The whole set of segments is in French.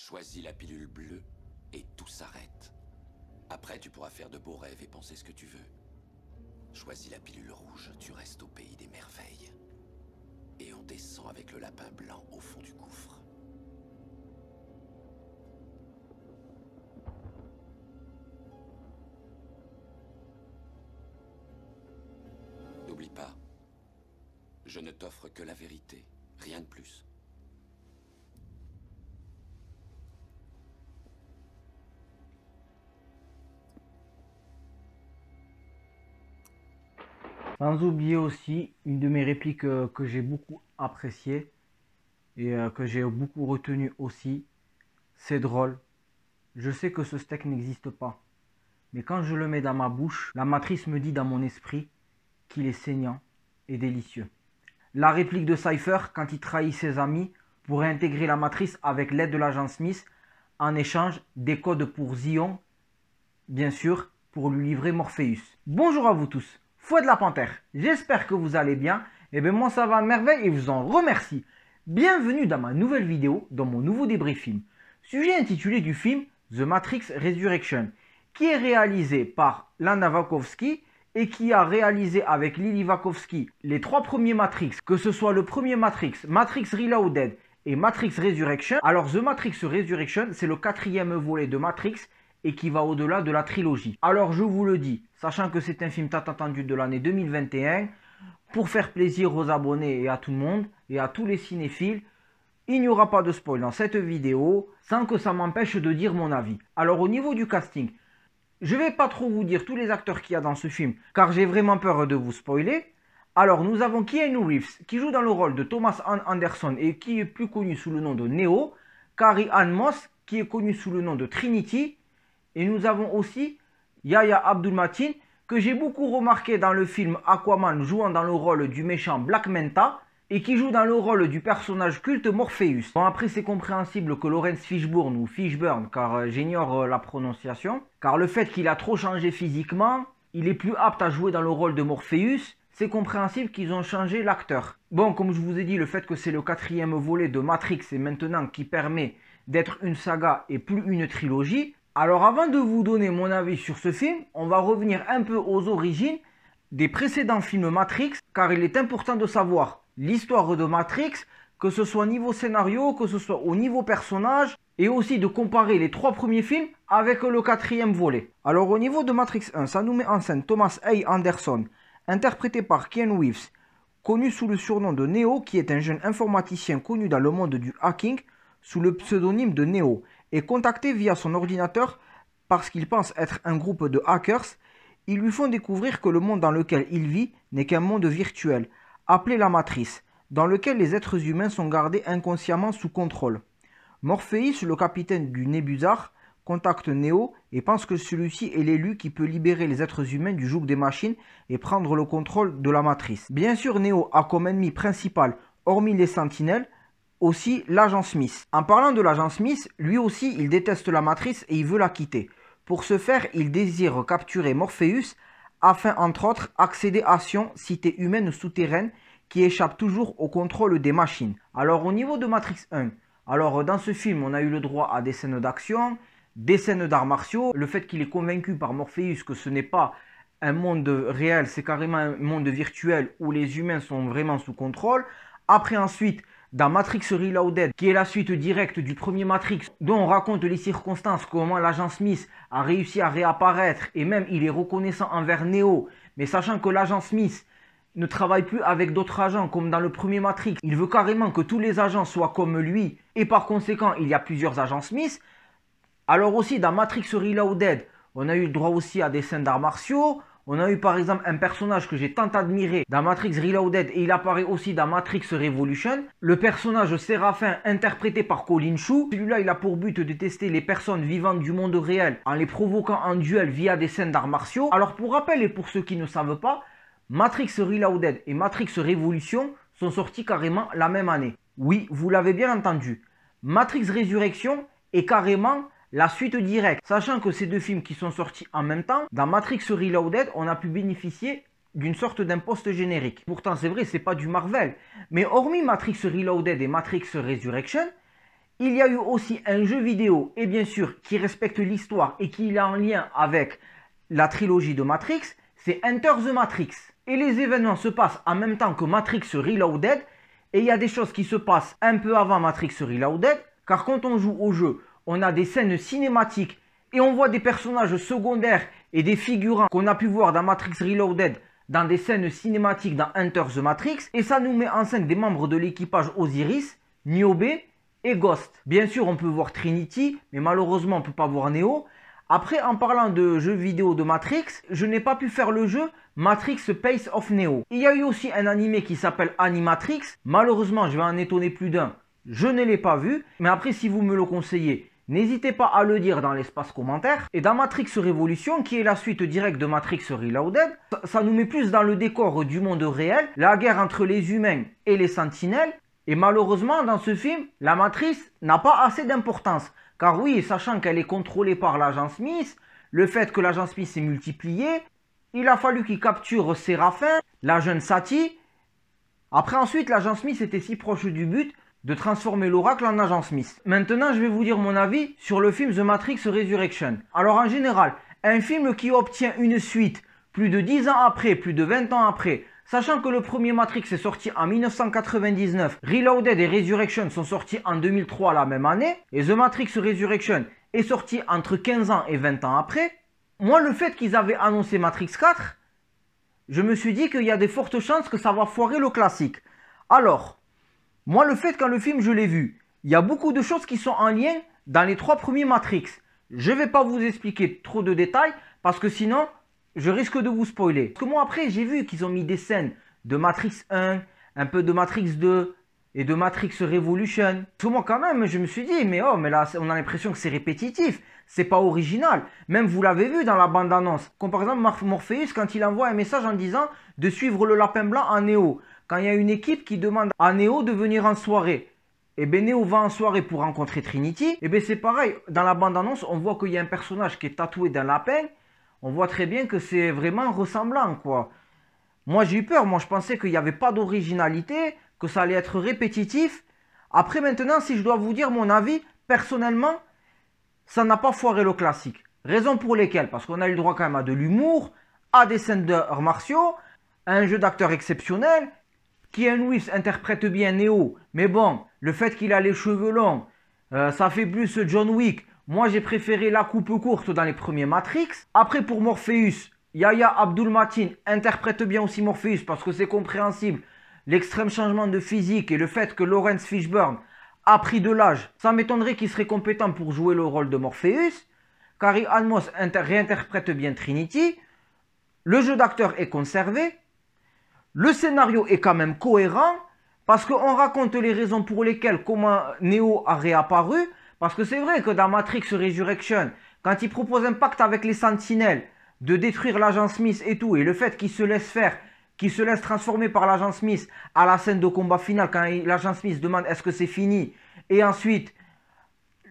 Choisis la pilule bleue et tout s'arrête. Après, tu pourras faire de beaux rêves et penser ce que tu veux. Choisis la pilule rouge, tu restes au pays des merveilles. Et on descend avec le lapin blanc au fond du gouffre. N'oublie pas, je ne t'offre que la vérité, rien de plus. Sans oublier aussi une de mes répliques que j'ai beaucoup appréciée et que j'ai beaucoup retenu aussi. C'est drôle. Je sais que ce steak n'existe pas. Mais quand je le mets dans ma bouche, la matrice me dit dans mon esprit qu'il est saignant et délicieux. La réplique de Cypher quand il trahit ses amis pour réintégrer la matrice avec l'aide de l'agent Smith en échange des codes pour Zion, bien sûr, pour lui livrer Morpheus. Bonjour à vous tous, Fouet de la Panthère, j'espère que vous allez bien. Et bien moi ça va à merveille et je vous en remercie. Bienvenue dans ma nouvelle vidéo, dans mon nouveau débriefing. Sujet intitulé du film The Matrix Resurrection, qui est réalisé par Lana Wachowski et qui a réalisé avec Lily Wachowski les 3 premiers Matrix, que ce soit le premier Matrix, Matrix Reloaded et Matrix Resurrection. Alors The Matrix Resurrection, c'est le 4e volet de Matrix et qui va au-delà de la trilogie. Alors je vous le dis, sachant que c'est un film tant attendu de l'année 2021, pour faire plaisir aux abonnés et à tout le monde, et à tous les cinéphiles, il n'y aura pas de spoil dans cette vidéo, sans que ça m'empêche de dire mon avis. Alors au niveau du casting, je ne vais pas trop vous dire tous les acteurs qu'il y a dans ce film, car j'ai vraiment peur de vous spoiler. Alors nous avons Keanu Reeves, qui joue dans le rôle de Thomas Anderson et qui est plus connu sous le nom de Neo, Carrie-Anne Moss, qui est connue sous le nom de Trinity, et nous avons aussi Yahya Abdul-Mateen, que j'ai beaucoup remarqué dans le film Aquaman, jouant dans le rôle du méchant Black Manta, et qui joue dans le rôle du personnage culte Morpheus. Bon, après c'est compréhensible que Laurence Fishburne ou Fishburne, car j'ignore la prononciation, car le fait qu'il a trop changé physiquement, il est plus apte à jouer dans le rôle de Morpheus, c'est compréhensible qu'ils ont changé l'acteur. Bon, comme je vous ai dit, le fait que c'est le 4e volet de Matrix et maintenant qui permet d'être une saga et plus une trilogie. Alors avant de vous donner mon avis sur ce film, on va revenir un peu aux origines des précédents films Matrix, car il est important de savoir l'histoire de Matrix, que ce soit niveau scénario, que ce soit au niveau personnage, et aussi de comparer les 3 premiers films avec le 4e volet. Alors au niveau de Matrix 1, ça nous met en scène Thomas A. Anderson, interprété par Keanu Reeves, connu sous le surnom de Neo, qui est un jeune informaticien connu dans le monde du hacking sous le pseudonyme de Neo, et contacté via son ordinateur parce qu'il pense être un groupe de hackers. Ils lui font découvrir que le monde dans lequel il vit n'est qu'un monde virtuel, appelé la Matrice, dans lequel les êtres humains sont gardés inconsciemment sous contrôle. Morpheus, le capitaine du Nebuzar, contacte Neo et pense que celui-ci est l'élu qui peut libérer les êtres humains du joug des machines et prendre le contrôle de la Matrice. Bien sûr, Neo a comme ennemi principal, hormis les sentinelles, aussi l'agent Smith. En parlant de l'agent Smith, lui aussi il déteste la Matrice et il veut la quitter. Pour ce faire, il désire capturer Morpheus afin entre autres accéder à Sion, cité humaine souterraine qui échappe toujours au contrôle des machines. Alors au niveau de Matrix 1, alors dans ce film on a eu le droit à des scènes d'action, des scènes d'arts martiaux, le fait qu'il est convaincu par Morpheus que ce n'est pas un monde réel, c'est carrément un monde virtuel où les humains sont vraiment sous contrôle. Après ensuite, dans Matrix Reloaded, qui est la suite directe du premier Matrix, dont on raconte les circonstances, comment l'agent Smith a réussi à réapparaître, et même il est reconnaissant envers Neo, mais sachant que l'agent Smith ne travaille plus avec d'autres agents, comme dans le premier Matrix, il veut carrément que tous les agents soient comme lui, et par conséquent, il y a plusieurs agents Smith. Alors aussi, dans Matrix Reloaded, on a eu le droit aussi à des scènes d'arts martiaux. On a eu par exemple un personnage que j'ai tant admiré dans Matrix Reloaded et il apparaît aussi dans Matrix Revolution. Le personnage Séraphin interprété par Colin Chou. Celui-là il a pour but de tester les personnes vivantes du monde réel en les provoquant en duel via des scènes d'arts martiaux. Alors pour rappel et pour ceux qui ne savent pas, Matrix Reloaded et Matrix Revolution sont sortis carrément la même année. Oui, vous l'avez bien entendu. Matrix Résurrection est carrément la suite directe, sachant que ces 2 films qui sont sortis en même temps, dans Matrix Reloaded, on a pu bénéficier d'une sorte d'imposte générique. Pourtant, c'est vrai, c'est pas du Marvel. Mais hormis Matrix Reloaded et Matrix Resurrection, Il y a eu aussi un jeu vidéo, et bien sûr, qui respecte l'histoire et qui est en lien avec la trilogie de Matrix, c'est Enter the Matrix. Et les événements se passent en même temps que Matrix Reloaded, et il y a des choses qui se passent un peu avant Matrix Reloaded, car quand on joue au jeu, on a des scènes cinématiques et on voit des personnages secondaires et des figurants qu'on a pu voir dans Matrix Reloaded dans des scènes cinématiques dans Enter the Matrix, et ça nous met en scène des membres de l'équipage Osiris, Niobe et Ghost. Bien sûr, on peut voir Trinity, mais malheureusement, on ne peut pas voir Neo. Après, en parlant de jeux vidéo de Matrix, je n'ai pas pu faire le jeu Matrix Pace of Neo. Il y a eu aussi un animé qui s'appelle Animatrix. Malheureusement, je vais en étonner plus d'un. Je ne l'ai pas vu. Mais après, si vous me le conseillez, n'hésitez pas à le dire dans l'espace commentaire. Et dans Matrix Révolution, qui est la suite directe de Matrix Reloaded, ça nous met plus dans le décor du monde réel, la guerre entre les humains et les sentinelles. Et malheureusement, dans ce film, la matrice n'a pas assez d'importance. Car oui, sachant qu'elle est contrôlée par l'agent Smith, le fait que l'agent Smith s'est multiplié, il a fallu qu'il capture Séraphin, la jeune Sati. Après ensuite, l'agent Smith était si proche du but de transformer l'oracle en agent Smith. Maintenant, je vais vous dire mon avis sur le film The Matrix Resurrection. Alors en général, un film qui obtient une suite plus de 10 ans après, plus de 20 ans après, sachant que le premier Matrix est sorti en 1999, Reloaded et Resurrection sont sortis en 2003 la même année, et The Matrix Resurrection est sorti entre 15 ans et 20 ans après, moi le fait qu'ils avaient annoncé Matrix 4, je me suis dit qu'il y a de fortes chances que ça va foirer le classique. Alors, moi le fait quand le film je l'ai vu, il y a beaucoup de choses qui sont en lien dans les 3 premiers Matrix. Je ne vais pas vous expliquer trop de détails, parce que sinon je risque de vous spoiler. Parce que moi après j'ai vu qu'ils ont mis des scènes de Matrix 1, un peu de Matrix 2 et de Matrix Revolution. Parce que moi quand même je me suis dit mais oh mais là on a l'impression que c'est répétitif, c'est pas original. Même vous l'avez vu dans la bande annonce. Comme par exemple Morpheus quand il envoie un message en disant de suivre le lapin blanc à Neo. Quand il y a une équipe qui demande à Neo de venir en soirée. Et bien Neo va en soirée pour rencontrer Trinity. Et bien c'est pareil, dans la bande annonce on voit qu'il y a un personnage qui est tatoué d'un lapin. On voit très bien que c'est vraiment ressemblant, quoi. Moi, j'ai eu peur. Moi, je pensais qu'il n'y avait pas d'originalité, que ça allait être répétitif. Après, maintenant, si je dois vous dire mon avis, personnellement, ça n'a pas foiré le classique. Raison pour lesquelles? Parce qu'on a eu le droit quand même à de l'humour, à des scènes d'arts martiaux, à un jeu d'acteur exceptionnel. Keanu Reeves interprète bien Neo. Mais bon, le fait qu'il a les cheveux longs, ça fait plus John Wick. Moi, j'ai préféré la coupe courte dans les premiers Matrix. Après, pour Morpheus, Yahya Abdul-Mateen interprète bien aussi Morpheus parce que c'est compréhensible. L'extrême changement de physique et le fait que Lawrence Fishburne a pris de l'âge, ça m'étonnerait qu'il serait compétent pour jouer le rôle de Morpheus. Carrie Ann Moss réinterprète bien Trinity. Le jeu d'acteur est conservé. Le scénario est quand même cohérent parce qu'on raconte les raisons pour lesquelles comment Neo a réapparu. Parce que c'est vrai que dans Matrix Resurrection, quand il propose un pacte avec les sentinelles, de détruire l'agent Smith et tout, et le fait qu'il se laisse faire, qu'il se laisse transformer par l'agent Smith à la scène de combat final, quand l'agent Smith demande est-ce que c'est fini, et ensuite,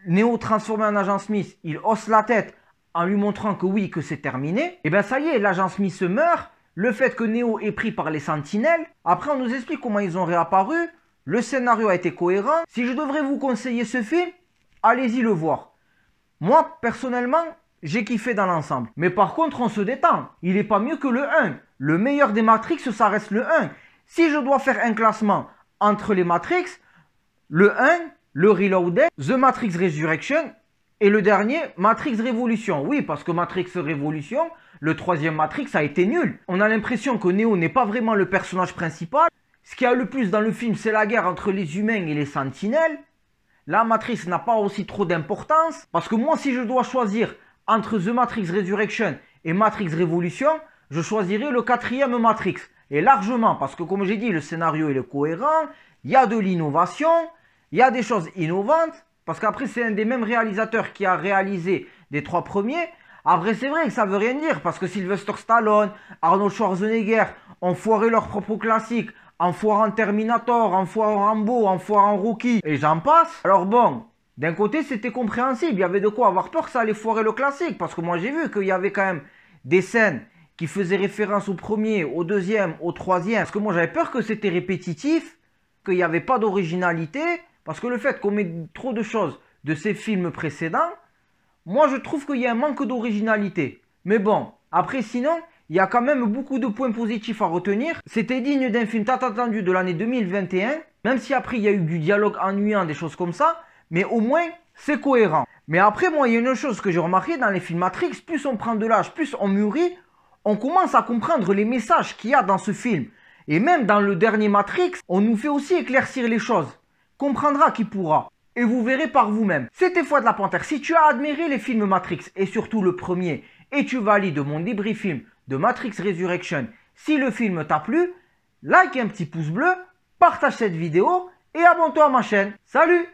Neo transformé en agent Smith, il hausse la tête en lui montrant que oui, que c'est terminé, et bien ça y est, l'agent Smith se meurt, le fait que Neo est pris par les sentinelles, après on nous explique comment ils ont réapparu, le scénario a été cohérent. Si je devrais vous conseiller ce film, allez-y le voir. Moi, personnellement, j'ai kiffé dans l'ensemble. Mais par contre, on se détend. Il n'est pas mieux que le 1. Le meilleur des Matrix, ça reste le 1. Si je dois faire un classement entre les Matrix, le 1, le Reloaded, The Matrix Resurrection et le dernier, Matrix Révolution. Oui, parce que Matrix Révolution, le troisième Matrix a été nul. On a l'impression que Neo n'est pas vraiment le personnage principal. Ce qu'il y a le plus dans le film, c'est la guerre entre les humains et les sentinelles. La Matrix n'a pas aussi trop d'importance. Parce que moi, si je dois choisir entre The Matrix Resurrection et Matrix Révolution, je choisirais le quatrième Matrix. Et largement, parce que comme j'ai dit, le scénario il est cohérent, il y a de l'innovation, il y a des choses innovantes. Parce qu'après, c'est un des mêmes réalisateurs qui a réalisé les 3 premiers. Après, c'est vrai que ça veut rien dire. Parce que Sylvester Stallone, Arnold Schwarzenegger ont foiré leur propre classique. En foirant Terminator, en foirant Rambo, en foirant Rocky, et j'en passe. Alors bon, d'un côté c'était compréhensible, il y avait de quoi avoir peur que ça allait foirer le classique, parce que moi j'ai vu qu'il y avait quand même des scènes qui faisaient référence au premier, au deuxième, au troisième, parce que moi j'avais peur que c'était répétitif, qu'il n'y avait pas d'originalité, Parce que le fait qu'on met trop de choses de ces films précédents, moi je trouve qu'il y a un manque d'originalité. Mais bon, après sinon, il y a quand même beaucoup de points positifs à retenir. C'était digne d'un film tant attendu de l'année 2021, même si après il y a eu du dialogue ennuyant, des choses comme ça, mais au moins c'est cohérent. Mais après, moi, il y a une chose que j'ai remarqué dans les films Matrix, plus on prend de l'âge, plus on mûrit, on commence à comprendre les messages qu'il y a dans ce film. Et même dans le dernier Matrix, on nous fait aussi éclaircir les choses. Comprendra qui pourra. Et vous verrez par vous-même. C'était Foi de la Panthère. Si tu as admiré les films Matrix, et surtout le premier, et tu valides mon débriefing de Matrix Resurrection, si le film t'a plu, like un petit pouce bleu, partage cette vidéo, et abonne-toi à ma chaîne. Salut!